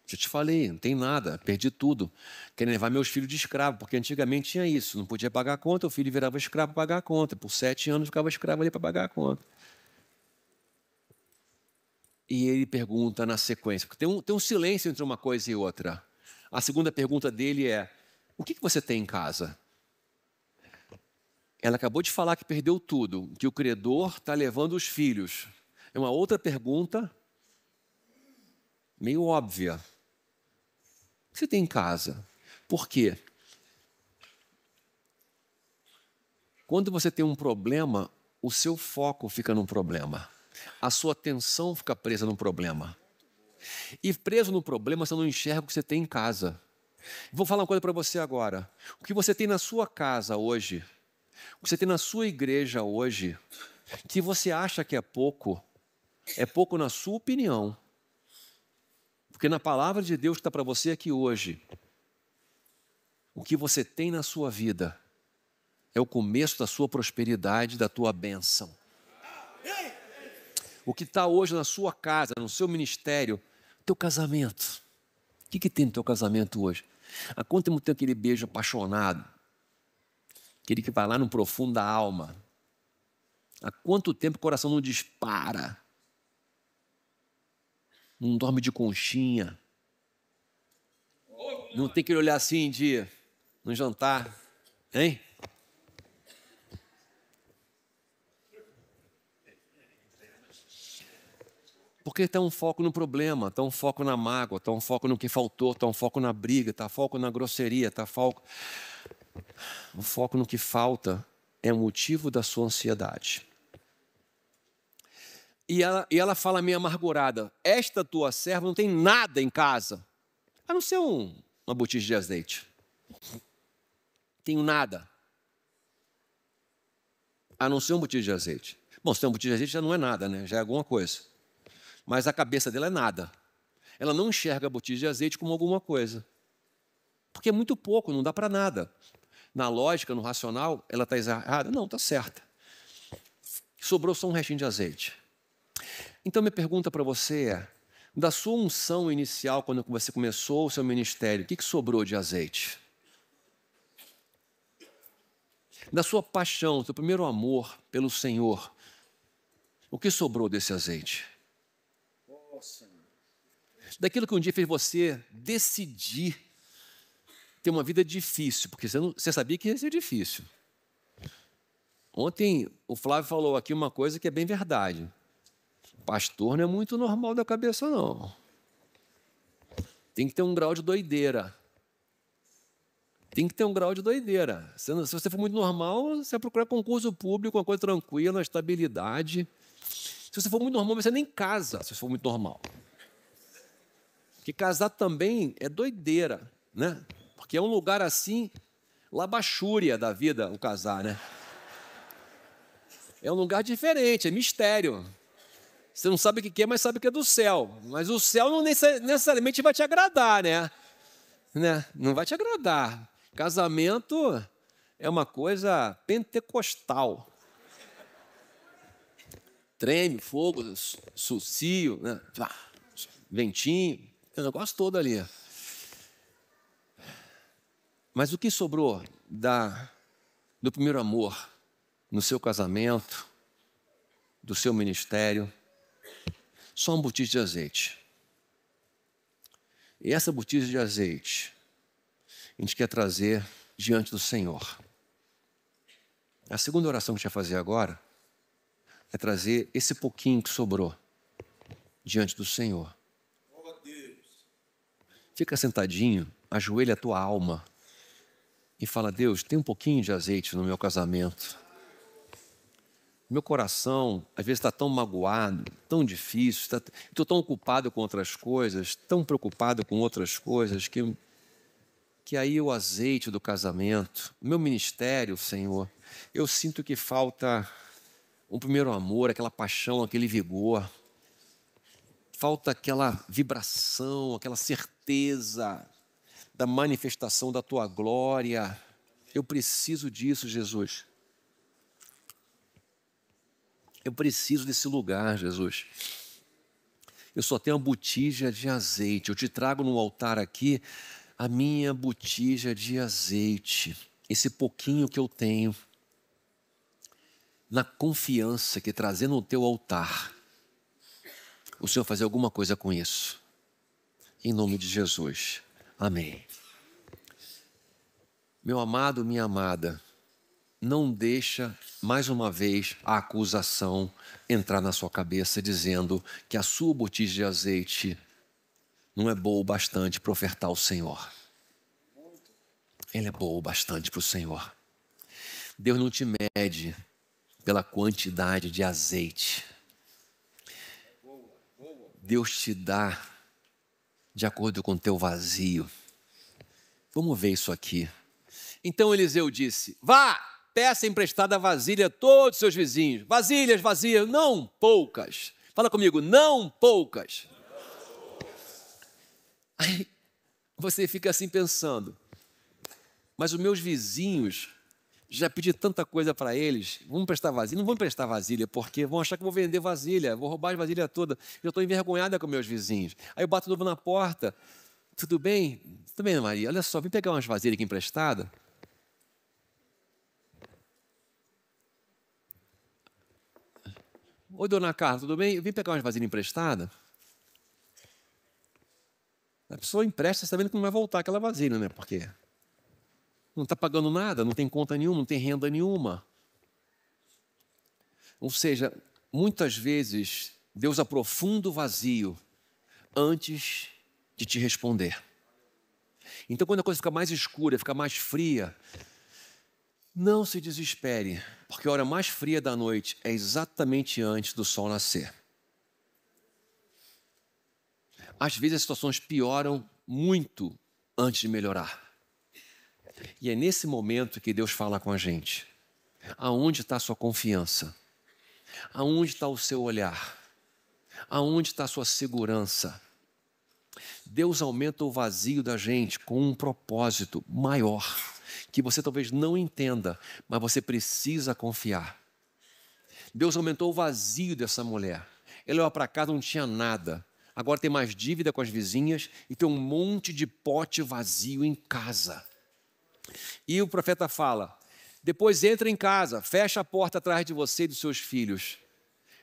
Já te falei, não tem nada, perdi tudo. Querem levar meus filhos de escravo, porque antigamente tinha isso, não podia pagar a conta, o filho virava escravo para pagar a conta. Por 7 anos ficava escravo ali para pagar a conta. E ele pergunta na sequência, porque tem um silêncio entre uma coisa e outra. A segunda pergunta dele é, o que você tem em casa? Ela acabou de falar que perdeu tudo, que o credor está levando os filhos. É uma outra pergunta, meio óbvia. O que você tem em casa? Por quê? Quando você tem um problema, o seu foco fica num problema. A sua atenção fica presa no problema. E preso no problema, você não enxerga o que você tem em casa. Vou falar uma coisa para você agora. O que você tem na sua casa hoje, o que você tem na sua igreja hoje, que você acha que é pouco na sua opinião. Porque na palavra de Deus que está para você aqui hoje, o que você tem na sua vida é o começo da sua prosperidade, da tua bênção. O que está hoje na sua casa, no seu ministério, teu casamento. O que tem no teu casamento hoje? Há quanto tempo tem aquele beijo apaixonado? Aquele que vai lá no profundo da alma? Há quanto tempo o coração não dispara? Não dorme de conchinha? Não tem que olhar assim no jantar? Hein? Porque está um foco no problema, está um foco na mágoa, está um foco no que faltou, está um foco na briga, está um foco na grosseria, o foco no que falta é o motivo da sua ansiedade. E ela fala meio amargurada, esta tua serva não tem nada em casa, a não ser uma botija de azeite. Tenho nada. A não ser uma botija de azeite. Bom, se tem uma botija de azeite já não é nada, né? Já é alguma coisa. Mas a cabeça dela é nada. Ela não enxerga a botija de azeite como alguma coisa. Porque é muito pouco, não dá para nada. Na lógica, no racional, ela está errada? Não, está certa. Sobrou só um restinho de azeite. Então, minha pergunta para você é, da sua unção inicial, quando você começou o seu ministério, o que sobrou de azeite? Da sua paixão, do seu primeiro amor pelo Senhor, o que sobrou desse azeite? Daquilo que um dia fez você decidir ter uma vida difícil, porque você sabia que ia ser difícil. Ontem o Flávio falou aqui uma coisa que é bem verdade. Pastor não é muito normal da cabeça, não. Tem que ter um grau de doideira. Tem que ter um grau de doideira. Se você for muito normal, você vai procurar concurso público, uma coisa tranquila, estabilidade. Se você for muito normal, você nem casa, se você for muito normal. Porque casar também é doideira, né? Porque é um lugar assim, labachúria da vida, o casar, né? É um lugar diferente, é mistério. Você não sabe o que é, mas sabe que é do céu. Mas o céu não necessariamente vai te agradar, né? Não vai te agradar. Casamento é uma coisa pentecostal. Treme, fogo, sucio, né? Ventinho, o negócio todo ali. Mas o que sobrou do primeiro amor no seu casamento, do seu ministério? Só um botija de azeite. E essa botija de azeite, a gente quer trazer diante do Senhor. A segunda oração que a gente vai fazer agora é trazer esse pouquinho que sobrou diante do Senhor. Fica sentadinho, ajoelha a tua alma e fala: Deus, tem um pouquinho de azeite no meu casamento. Meu coração, às vezes, está tão magoado, tão difícil, estou tão ocupado com outras coisas, tão preocupado com outras coisas, que aí o azeite do casamento, meu ministério, Senhor, eu sinto que falta um primeiro amor, aquela paixão, aquele vigor, falta aquela vibração, aquela certeza da manifestação da Tua glória. Eu preciso disso, Jesus. Eu preciso desse lugar, Jesus. Eu só tenho uma botija de azeite. Eu te trago no altar aqui a minha botija de azeite. Esse pouquinho que eu tenho, na confiança que trazendo no teu altar, o Senhor fazer alguma coisa com isso. Em nome de Jesus. Amém. Meu amado, minha amada, não deixa, mais uma vez, a acusação entrar na sua cabeça dizendo que a sua botija de azeite não é boa o bastante para ofertar ao Senhor. Ele é boa o bastante para o Senhor. Deus não te mede pela quantidade de azeite. Deus te dá de acordo com o teu vazio. Vamos ver isso aqui. Então Eliseu disse: vá, peça emprestada vasilha a todos os seus vizinhos. Vasilhas vazias, não poucas. Fala comigo, não poucas. Aí você fica assim pensando: mas os meus vizinhos, já pedi tanta coisa para eles, vamos prestar vasilha? Não vão prestar vasilha, porque vão achar que eu vou vender vasilha, vou roubar as vasilhas todas. Eu estou envergonhada com meus vizinhos. Aí eu bato de novo na porta. Tudo bem? Tudo bem, Maria? Olha só, vim pegar umas vasilhas aqui emprestadas. Oi, dona Carla, tudo bem? Eu vim pegar umas vasilhas emprestadas. A pessoa empresta sabendo que não vai voltar aquela vasilha, né? Porque não está pagando nada, não tem conta nenhuma, não tem renda nenhuma. Ou seja, muitas vezes Deus aprofunda o vazio antes de te responder. Então, quando a coisa fica mais escura, fica mais fria, não se desespere, porque a hora mais fria da noite é exatamente antes do sol nascer. Às vezes as situações pioram muito antes de melhorar. E é nesse momento que Deus fala com a gente. Aonde está a sua confiança? Aonde está o seu olhar? Aonde está a sua segurança? Deus aumenta o vazio da gente com um propósito maior, que você talvez não entenda, mas você precisa confiar. Deus aumentou o vazio dessa mulher. Ela ia para casa, não tinha nada. Agora tem mais dívida com as vizinhas e tem um monte de pote vazio em casa. E o profeta fala: depois entra em casa, fecha a porta atrás de você e dos seus filhos.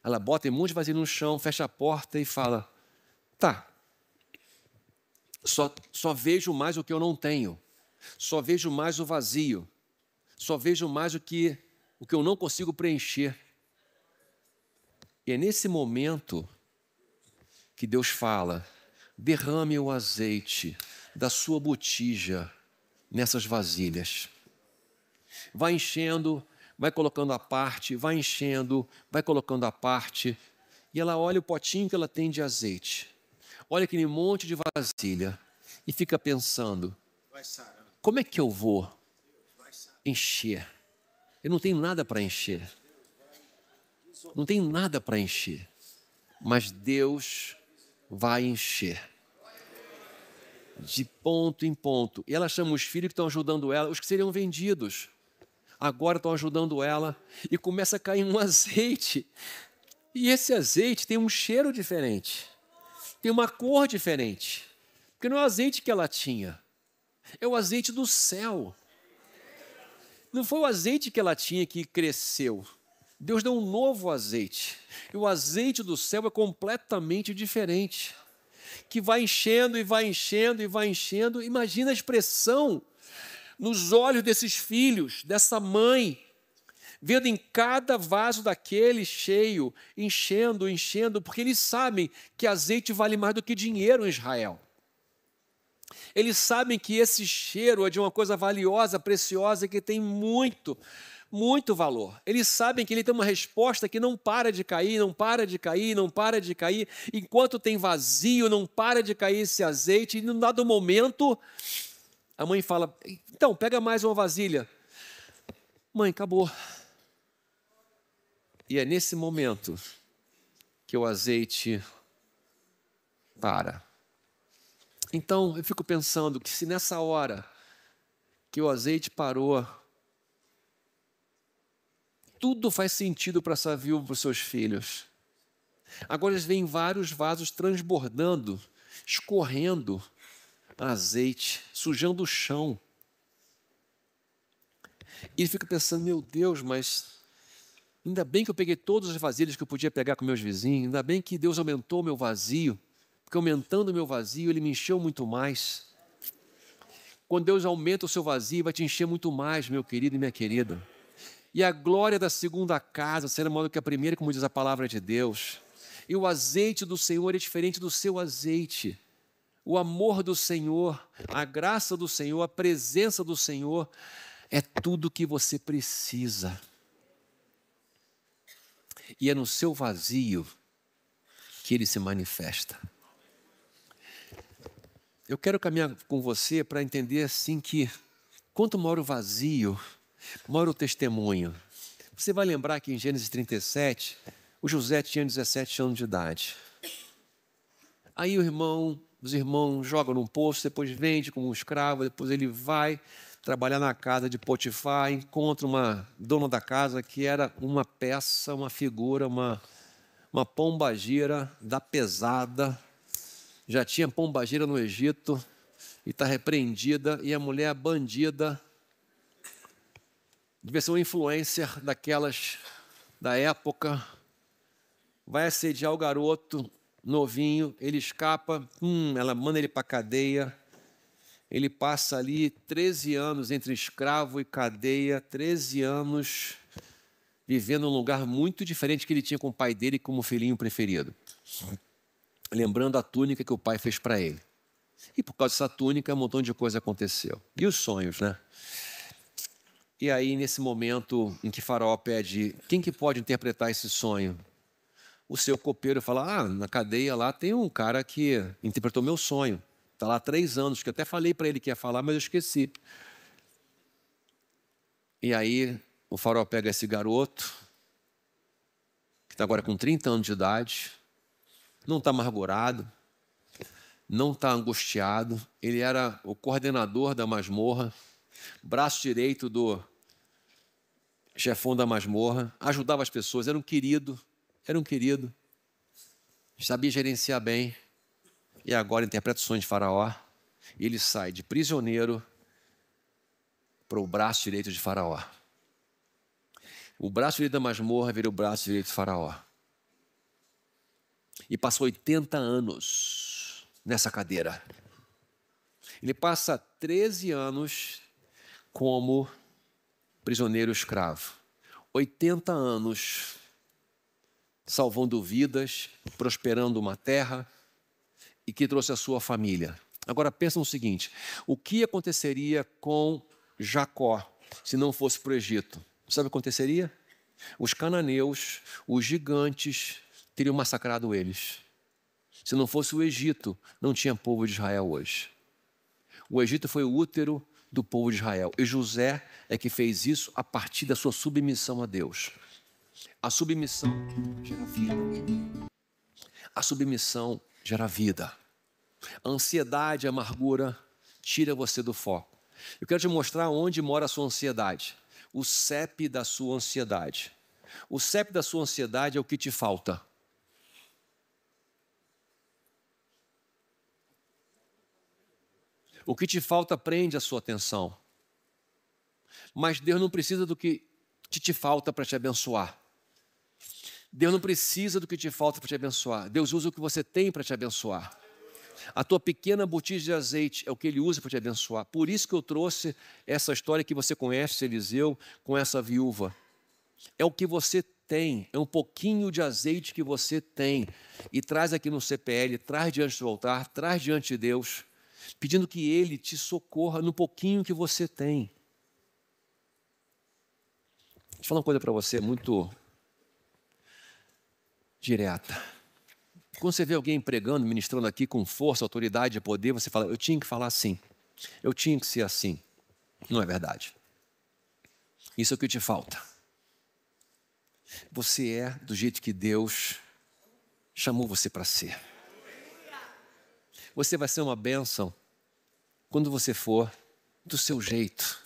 Ela bota um monte de vazio no chão, fecha a porta e fala: tá, só vejo mais o que eu não tenho, só vejo mais o vazio, só vejo mais o que eu não consigo preencher. E é nesse momento que Deus fala: derrame o azeite da sua botija nessas vasilhas. Vai enchendo, vai colocando à parte, vai enchendo, vai colocando à parte. E ela olha o potinho que ela tem de azeite, olha aquele monte de vasilha e fica pensando: como é que eu vou encher? Eu não tenho nada para encher. Não tenho nada para encher. Mas Deus vai encher. De ponto em ponto. E ela chama os filhos que estão ajudando ela, os que seriam vendidos, agora estão ajudando ela, e começa a cair um azeite. E esse azeite tem um cheiro diferente, tem uma cor diferente, porque não é o azeite que ela tinha, é o azeite do céu. Não foi o azeite que ela tinha que cresceu. Deus deu um novo azeite, e o azeite do céu é completamente diferente, que vai enchendo e vai enchendo e vai enchendo. Imagina a expressão nos olhos desses filhos, dessa mãe, vendo em cada vaso daquele cheio, enchendo, enchendo, porque eles sabem que azeite vale mais do que dinheiro em Israel. Eles sabem que esse cheiro é de uma coisa valiosa, preciosa, que tem muito, muito valor. Eles sabem que ele tem uma resposta que não para de cair, não para de cair, não para de cair. Enquanto tem vazio, não para de cair esse azeite. E num dado momento, a mãe fala, então, pega mais uma vasilha. Mãe, acabou. E é nesse momento que o azeite para. Então, eu fico pensando que se nessa hora que o azeite parou, tudo faz sentido para essa viúva, para os seus filhos. Agora eles veem vários vasos transbordando, escorrendo azeite, sujando o chão. E ele fica pensando, meu Deus, mas ainda bem que eu peguei todas as vasilhas que eu podia pegar com meus vizinhos, ainda bem que Deus aumentou o meu vazio, porque aumentando o meu vazio, Ele me encheu muito mais. Quando Deus aumenta o seu vazio, vai te encher muito mais, meu querido e minha querida. E a glória da segunda casa será maior do que a primeira, como diz a palavra de Deus. E o azeite do Senhor é diferente do seu azeite. O amor do Senhor, a graça do Senhor, a presença do Senhor é tudo que você precisa. E é no seu vazio que Ele se manifesta. Eu quero caminhar com você para entender assim que quanto maior o vazio, maior o testemunho. Você vai lembrar que em Gênesis 37, o José tinha 17 anos de idade. Aí os irmãos jogam num poço, depois vende como um escravo, depois ele vai trabalhar na casa de Potifar, encontra uma dona da casa que era uma peça, uma figura, uma pombagira da pesada. Já tinha pombagira no Egito e está repreendida, e a mulher bandida, devia ser uma influencer daquelas da época, vai assediar o garoto novinho, ele escapa, ela manda ele para a cadeia, ele passa ali 13 anos entre escravo e cadeia, 13 anos vivendo num lugar muito diferente que ele tinha com o pai dele como filhinho preferido. Lembrando a túnica que o pai fez para ele. E por causa dessa túnica, um montão de coisa aconteceu. E os sonhos, né? E aí, nesse momento em que Faraó pede, quem que pode interpretar esse sonho? O seu copeiro fala, na cadeia lá tem um cara que interpretou meu sonho. Está lá há 3 anos, que eu até falei para ele que ia falar, mas eu esqueci. E aí, o Faraó pega esse garoto, que está agora com 30 anos de idade, não está amargurado, não está angustiado. Ele era o coordenador da masmorra, braço direito do chefão da masmorra, ajudava as pessoas, era um querido, sabia gerenciar bem. E agora interpreta o sonho de Faraó, e ele sai de prisioneiro para o braço direito de Faraó. O braço direito da masmorra vira o braço direito de Faraó. E passou 80 anos nessa cadeira. Ele passa 13 anos como prisioneiro escravo. 80 anos salvando vidas, prosperando uma terra e que trouxe a sua família. Agora pensa no seguinte, o que aconteceria com Jacó se não fosse para o Egito? Sabe o que aconteceria? Os cananeus, os gigantes, teriam massacrado eles. Se não fosse o Egito, não tinha povo de Israel hoje. O Egito foi o útero do povo de Israel. E José é que fez isso a partir da sua submissão a Deus. A submissão gera vida. A submissão gera vida. A ansiedade, a amargura, tira você do foco. Eu quero te mostrar onde mora a sua ansiedade. O CEP da sua ansiedade. O CEP da sua ansiedade é o que te falta. O que te falta prende a sua atenção. Mas Deus não precisa do que te falta para te abençoar. Deus não precisa do que te falta para te abençoar. Deus usa o que você tem para te abençoar. A tua pequena botija de azeite é o que Ele usa para te abençoar. Por isso que eu trouxe essa história que você conhece, Eliseu, com essa viúva. É o que você tem, é um pouquinho de azeite que você tem. E traz aqui no CPL, traz diante do altar, traz diante de Deus. pedindo que Ele te socorra no pouquinho que você tem. Deixa eu falar uma coisa para você muito direta. Quando você vê alguém pregando, ministrando aqui com força, autoridade e poder, você fala, eu tinha que falar assim, eu tinha que ser assim. Não é verdade. Isso é o que te falta. Você é do jeito que Deus chamou você para ser. Você vai ser uma bênção quando você for do seu jeito,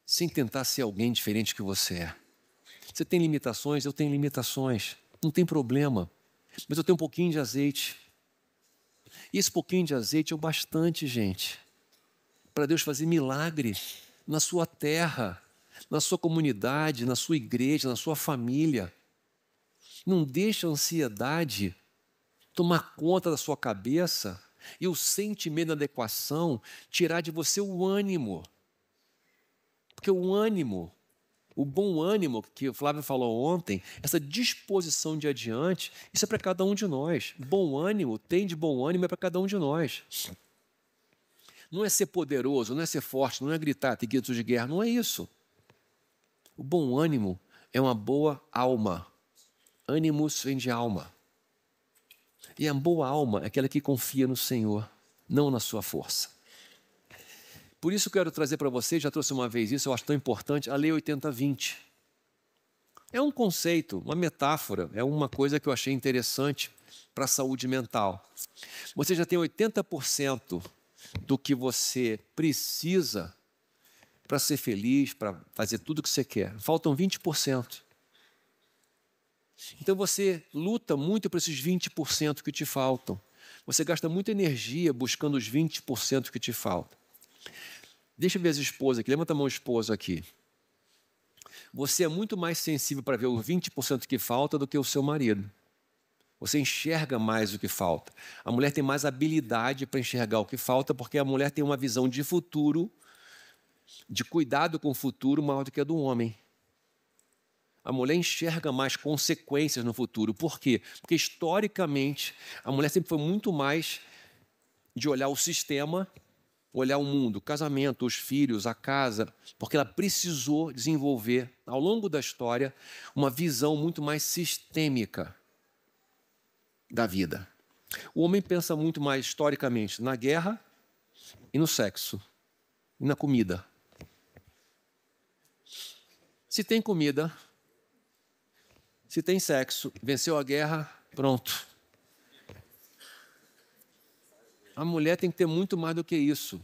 sem tentar ser alguém diferente que você é. Você tem limitações, eu tenho limitações, não tem problema, mas eu tenho um pouquinho de azeite. E esse pouquinho de azeite é o bastante, gente, para Deus fazer milagre na sua terra, na sua comunidade, na sua igreja, na sua família. Não deixe a ansiedade tomar conta da sua cabeça e o sentimento da adequação tirar de você o ânimo. Porque o ânimo, o bom ânimo que o Flávio falou ontem, essa disposição de adiante, isso é para cada um de nós. Bom ânimo, tem de bom ânimo é para cada um de nós. Não é ser poderoso, não é ser forte, não é gritar, ter gritos de guerra, não é isso. O bom ânimo é uma boa alma. Ânimos vem de alma. E a boa alma é aquela que confia no Senhor, não na sua força. Por isso eu quero trazer para vocês, já trouxe uma vez isso, eu acho tão importante, a Lei 80-20. É um conceito, uma metáfora, é uma coisa que eu achei interessante para a saúde mental. Você já tem 80% do que você precisa para ser feliz, para fazer tudo o que você quer. Faltam 20%. Então você luta muito por esses 20% que te faltam. Você gasta muita energia buscando os 20% que te faltam. Deixa eu ver as esposas aqui. Levanta a mão, esposo, aqui. Você é muito mais sensível para ver os 20% que falta do que o seu marido. Você enxerga mais o que falta. A mulher tem mais habilidade para enxergar o que falta, porque a mulher tem uma visão de futuro, de cuidado com o futuro, maior do que a do homem. A mulher enxerga mais consequências no futuro. Por quê? Porque, historicamente, a mulher sempre foi muito mais de olhar o sistema, olhar o mundo, o casamento, os filhos, a casa, porque ela precisou desenvolver, ao longo da história, uma visão muito mais sistêmica da vida. O homem pensa muito mais, historicamente, na guerra e no sexo, e na comida. Se tem comida, se tem sexo, venceu a guerra, pronto. A mulher tem que ter muito mais do que isso.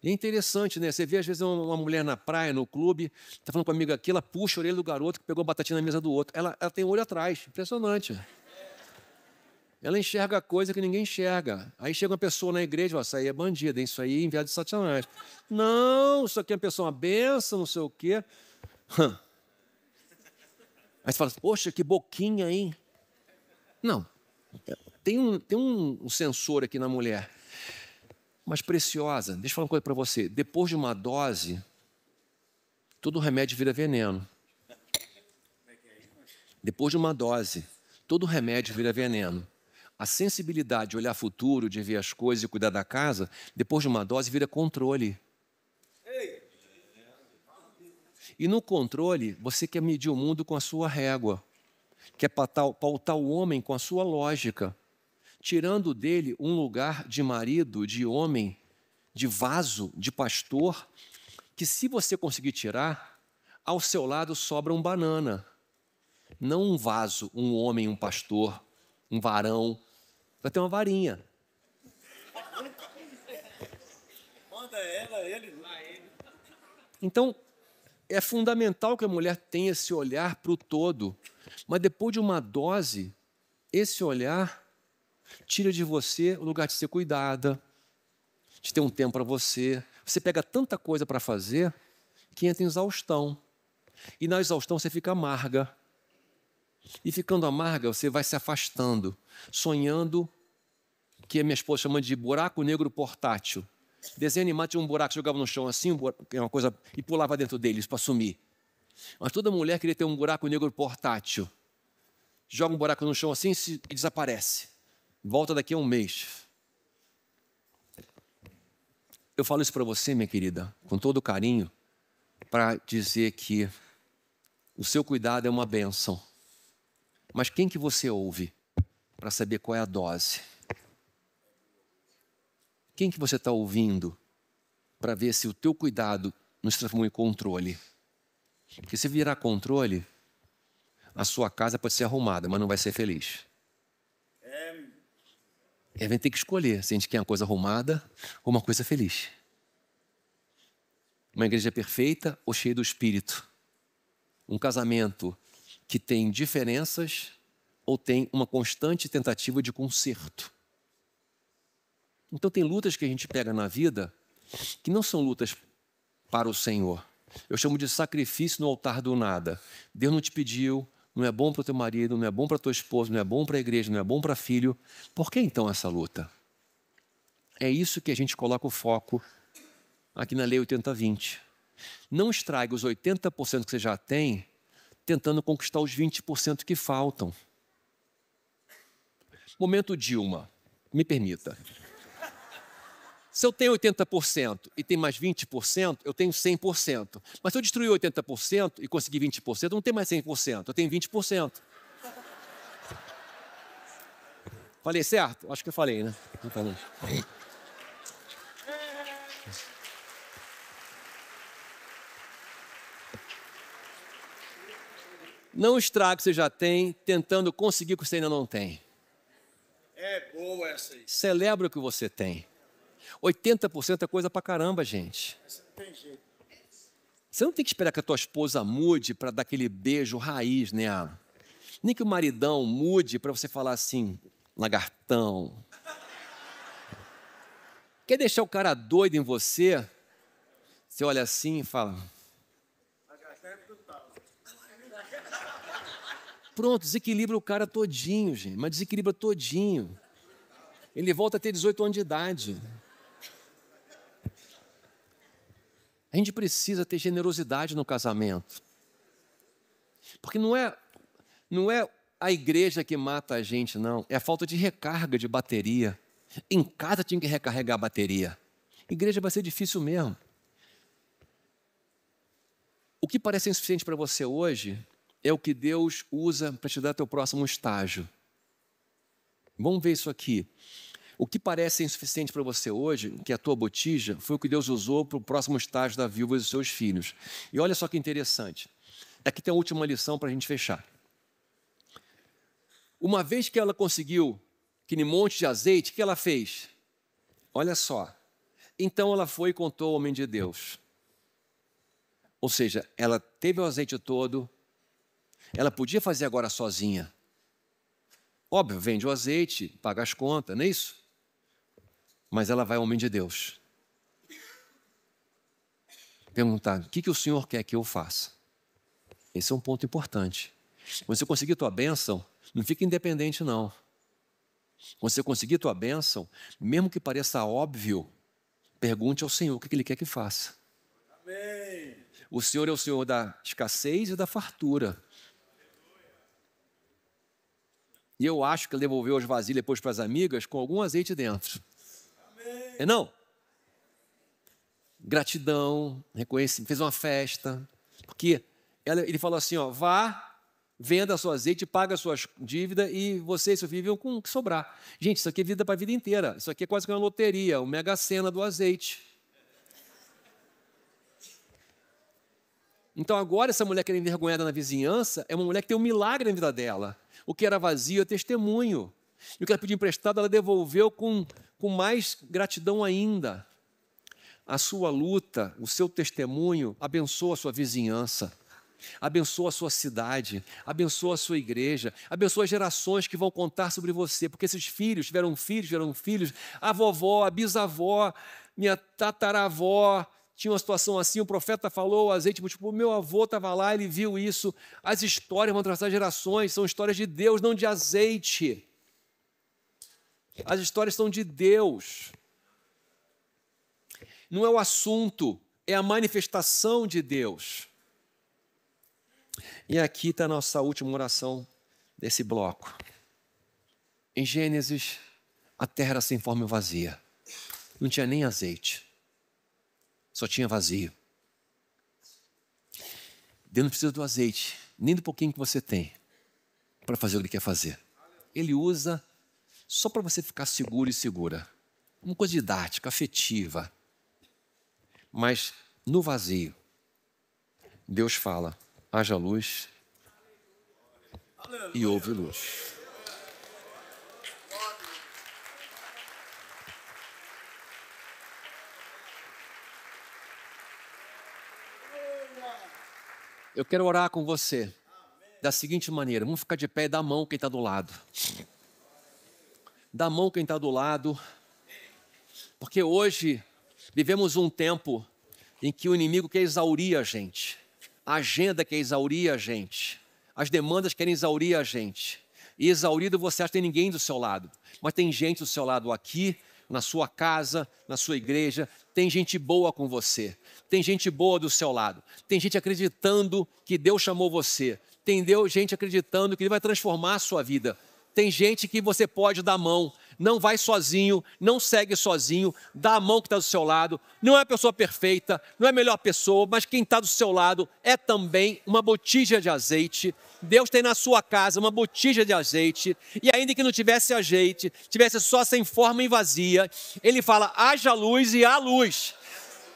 E é interessante, né? Você vê, às vezes, uma mulher na praia, no clube, está falando com uma amiga aqui, ela puxa a orelha do garoto que pegou a batatinha na mesa do outro. Ela tem olho atrás, impressionante. Ela enxerga coisa que ninguém enxerga. Aí chega uma pessoa na igreja e fala, isso aí é bandida, isso aí é enviado de Satanás. Não, isso aqui é uma pessoa, uma benção, não sei o quê. Aí você fala, poxa, que boquinha, hein? Não. Tem um sensor aqui na mulher, mas preciosa. Deixa eu falar uma coisa para você. Depois de uma dose, todo remédio vira veneno. Depois de uma dose, todo remédio vira veneno. A sensibilidade de olhar futuro, de ver as coisas e cuidar da casa, depois de uma dose vira controle. E no controle, você quer medir o mundo com a sua régua. Quer pautar o homem com a sua lógica. Tirando dele um lugar de marido, de homem, de vaso, de pastor, que se você conseguir tirar, ao seu lado sobra um banana. Não um vaso, um homem, um pastor, um varão. Vai ter uma varinha. Manda ela, ele. Então, é fundamental que a mulher tenha esse olhar para o todo. Mas depois de uma dose, esse olhar tira de você o lugar de ser cuidada, de ter um tempo para você. Você pega tanta coisa para fazer que entra em exaustão. E na exaustão você fica amarga. E ficando amarga, você vai se afastando, sonhando, que a minha esposa chama de buraco negro portátil. Desenho animado tinha um buraco, jogava no chão assim, uma coisa, e pulava dentro deles para sumir. Mas toda mulher queria ter um buraco negro portátil. Joga um buraco no chão assim e desaparece. volta daqui a um mês. Eu falo isso para você, minha querida, com todo carinho, para dizer que o seu cuidado é uma bênção. Mas quem que você ouve para saber qual é a dose? Quem que você está ouvindo para ver se o teu cuidado não se transformou em controle? Porque se virar controle, a sua casa pode ser arrumada, mas não vai ser feliz. E a gente tem que escolher se a gente quer uma coisa arrumada ou uma coisa feliz. Uma igreja perfeita ou cheia do Espírito. Um casamento que tem diferenças ou tem uma constante tentativa de conserto. Então tem lutas que a gente pega na vida que não são lutas para o Senhor. Eu chamo de sacrifício no altar do nada. Deus não te pediu, não é bom para o teu marido, não é bom para a tua esposa, não é bom para a igreja, não é bom para filho. Por que então essa luta? É isso que a gente coloca o foco aqui na Lei 80-20. Não estrague os 80% que você já tem tentando conquistar os 20% que faltam. Momento Dilma, me permita. Se eu tenho 80% e tem mais 20%, eu tenho 100%. Mas se eu destruir 80% e conseguir 20%, eu não tenho mais 100%, eu tenho 20%. Falei certo? Acho que eu falei, né? Não falei. Não estrague o que você já tem, tentando conseguir o que você ainda não tem. É boa essa aí. Celebra o que você tem. 80% é coisa pra caramba, gente. Não tem jeito. Você não tem que esperar que a tua esposa mude para dar aquele beijo raiz nela. Nem que o maridão mude para você falar assim, lagartão. Quer deixar o cara doido em você? Você olha assim e fala... Pronto, desequilibra o cara todinho, gente. Mas desequilibra todinho. Ele volta a ter 18 anos de idade. A gente precisa ter generosidade no casamento. Porque não é a igreja que mata a gente, não. É a falta de recarga de bateria. Em casa tinha que recarregar a bateria. Igreja vai ser difícil mesmo. O que parece insuficiente para você hoje é o que Deus usa para te dar teu próximo estágio. Vamos ver isso aqui. O que parece insuficiente para você hoje, que é a tua botija, foi o que Deus usou para o próximo estágio da viúva e dos seus filhos. E olha só que interessante. Aqui tem a última lição para a gente fechar. Uma vez que ela conseguiu aquele monte de azeite, o que ela fez? Olha só. Então ela foi e contou ao homem de Deus. Ou seja, ela teve o azeite todo, ela podia fazer agora sozinha. Óbvio, vende o azeite, paga as contas, não é isso? Mas ela vai ao homem de Deus. Perguntar, o que o Senhor quer que eu faça? Esse é um ponto importante. Quando você conseguir tua bênção, não fica independente, não. Quando você conseguir tua bênção, mesmo que pareça óbvio, pergunte ao Senhor o que Ele quer que faça. Amém. O Senhor é o Senhor da escassez e da fartura. E eu acho que ele devolveu as vasilhas depois para as amigas com algum azeite dentro. Amém. É não? Gratidão, reconhecimento, fez uma festa. Porque ele falou assim, ó, vá, venda seu azeite, paga as suas dívidas e você e seu filho vivam com o que sobrar. Gente, isso aqui é vida para a vida inteira. Isso aqui é quase que uma loteria, o Mega Sena do azeite. Então agora essa mulher que era envergonhada na vizinhança é uma mulher que tem um milagre na vida dela. O que era vazio é testemunho. E o que ela pediu emprestado, ela devolveu com mais gratidão ainda. A sua luta, o seu testemunho, abençoa a sua vizinhança, abençoa a sua cidade, abençoa a sua igreja, abençoa as gerações que vão contar sobre você, porque esses filhos tiveram filhos, a vovó, a bisavó, minha tataravó, tinha uma situação assim, o profeta falou, o azeite multiplicou, meu avô estava lá, ele viu isso. As histórias vão traçar gerações, são histórias de Deus, não de azeite. As histórias são de Deus. Não é o assunto, é a manifestação de Deus. E aqui está a nossa última oração desse bloco. Em Gênesis A terra era sem forma e vazia. Não tinha nem azeite. Só tinha vazio. Deus não precisa do azeite, nem do pouquinho que você tem, para fazer o que Ele quer fazer. Ele usa só para você ficar seguro e segura. Uma coisa didática, afetiva. Mas no vazio, Deus fala, haja luz e houve luz. Eu quero orar com você da seguinte maneira. Vamos ficar de pé e dar a mão quem está do lado. Dá a mão quem está do lado. Porque hoje vivemos um tempo em que o inimigo quer exaurir a gente. A agenda quer exaurir a gente. As demandas querem exaurir a gente. E exaurido você acha que tem ninguém do seu lado. Mas tem gente do seu lado aqui, na sua casa, na sua igreja. Tem gente boa com você. Tem gente boa do seu lado. Tem gente acreditando que Deus chamou você. Tem gente acreditando que Ele vai transformar a sua vida. Tem gente que você pode dar a mão. Não vai sozinho, não segue sozinho. Dá a mão que está do seu lado. Não é a pessoa perfeita, não é a melhor pessoa, mas quem está do seu lado é também uma botija de azeite. Deus tem na sua casa uma botija de azeite. E ainda que não tivesse azeite, tivesse só sem forma e vazia, Ele fala, haja luz e há luz.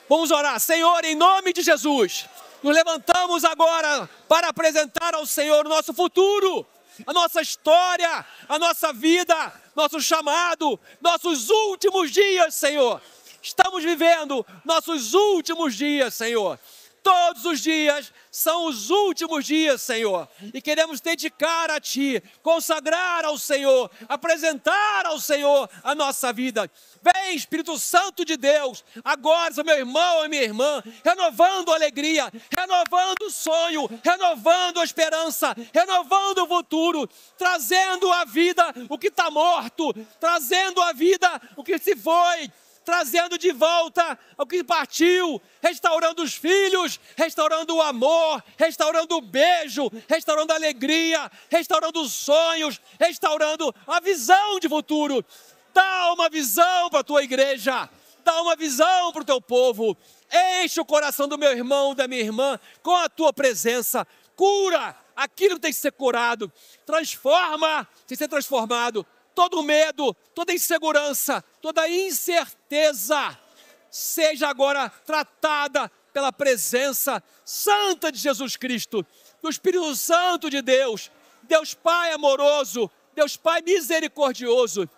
Vamos orar. Senhor, em nome de Jesus, nos levantamos agora para apresentar ao Senhor o nosso futuro, a nossa história, a nossa vida, nosso chamado, nossos últimos dias, Senhor. Estamos vivendo nossos últimos dias, Senhor. Todos os dias são os últimos dias, Senhor. E queremos dedicar a Ti, consagrar ao Senhor, apresentar ao Senhor a nossa vida. Vem, Espírito Santo de Deus, agora, meu irmão e minha irmã, renovando a alegria, renovando o sonho, renovando a esperança, renovando o futuro, trazendo à vida o que está morto, trazendo à vida o que se foi, trazendo de volta o que partiu, restaurando os filhos, restaurando o amor, restaurando o beijo, restaurando a alegria, restaurando os sonhos, restaurando a visão de futuro. Dá uma visão para a tua igreja, dá uma visão para o teu povo. Enche o coração do meu irmão, da minha irmã, com a tua presença. Cura aquilo que tem que ser curado. Transforma, tem que ser transformado. Todo medo, toda insegurança, toda incerteza, seja agora tratada pela presença santa de Jesus Cristo, do Espírito Santo de Deus, Deus Pai amoroso, Deus Pai misericordioso.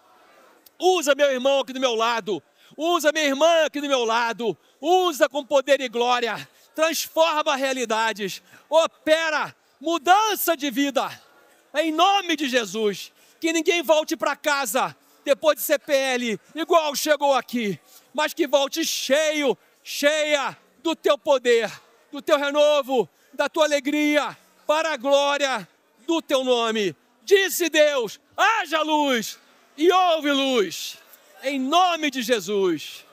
Usa meu irmão aqui do meu lado, usa minha irmã aqui do meu lado, usa com poder e glória, transforma realidades, opera mudança de vida, em nome de Jesus. Que ninguém volte para casa depois de CPL, igual chegou aqui, mas que volte cheia do teu poder, do teu renovo, da tua alegria, para a glória do teu nome. Disse Deus, haja luz e houve luz, em nome de Jesus.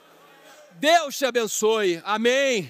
Deus te abençoe, amém.